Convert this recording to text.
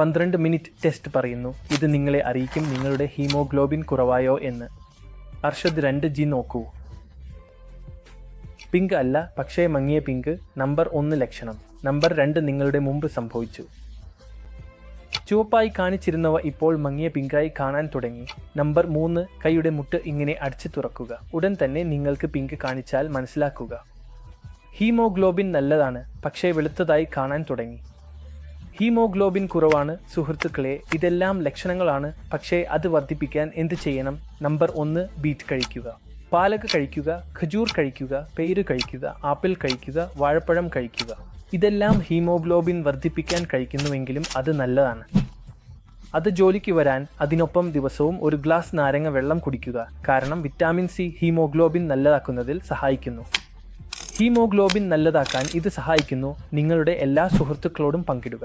12 minute test പറയുന്നു. ഇത് നിങ്ങളെ അറിയിക്കും നിങ്ങളുടെ ഹീമോഗ്ലോബിൻ കുറവായോ എന്ന്. അർഷദ് 2G നോക്കൂ. പിങ്ക് അല്ല, പക്ഷേ മങ്ങിയ പിങ്ക്. നമ്പർ 1 ലക്ഷണം. നമ്പർ 2 നിങ്ങളുടെ മുമ്പ് സംഭവിച്ചു. ചുവപ്പായി കാണിച്ചിരുന്നവ ഇപ്പോൾ മങ്ങിയ പിങ്കായി കാണാൻ തുടങ്ങി. നമ്പർ 3 കൈയുടെ മുട്ട് ഇങ്ങനെ അടിച്ചു തുറക്കുക. ഉടൻ തന്നെ നിങ്ങൾക്ക് പിങ്ക് കാണിച്ചാൽ മനസ്സിലാക്കുക ഹീമോഗ്ലോബിൻ നല്ലതാണ്, പക്ഷേ വെളുത്തതായി കാണാൻ തുടങ്ങി. ഹീമോഗ്ലോബിൻ കുറവാണ് സുഹൃത്തുക്കളെ. ഇതെല്ലാം ലക്ഷണങ്ങളാണ്, പക്ഷേ അത് വർദ്ധിപ്പിക്കാൻ എന്ത് ചെയ്യണം? നമ്പർ 1 ബീറ്റ് കഴിക്കുക, പാലക കഴിക്കുക, ഖജൂർ കഴിക്കുക, പേര് കഴിക്കുക, ആപ്പിൾ കഴിക്കുക, വാഴപ്പഴം കഴിക്കുക. ഇതെല്ലാം ഹീമോഗ്ലോബിൻ വർദ്ധിപ്പിക്കാൻ കഴിക്കുന്നുവെങ്കിലും അത് നല്ലതാണ്. അത് ജോലിക്ക് വരാൻ അതിനൊപ്പം ദിവസവും ഒരു ഗ്ലാസ് നാരങ്ങ വെള്ളം കുടിക്കുക. കാരണം വിറ്റാമിൻ സി ഹീമോഗ്ലോബിൻ നല്ലതാക്കുന്നതിൽ സഹായിക്കുന്നു. ഹീമോഗ്ലോബിൻ നല്ലതാക്കാൻ ഇത് സഹായിക്കുന്നു. നിങ്ങളുടെ എല്ലാ സുഹൃത്തുക്കളോടും പങ്കിടുക.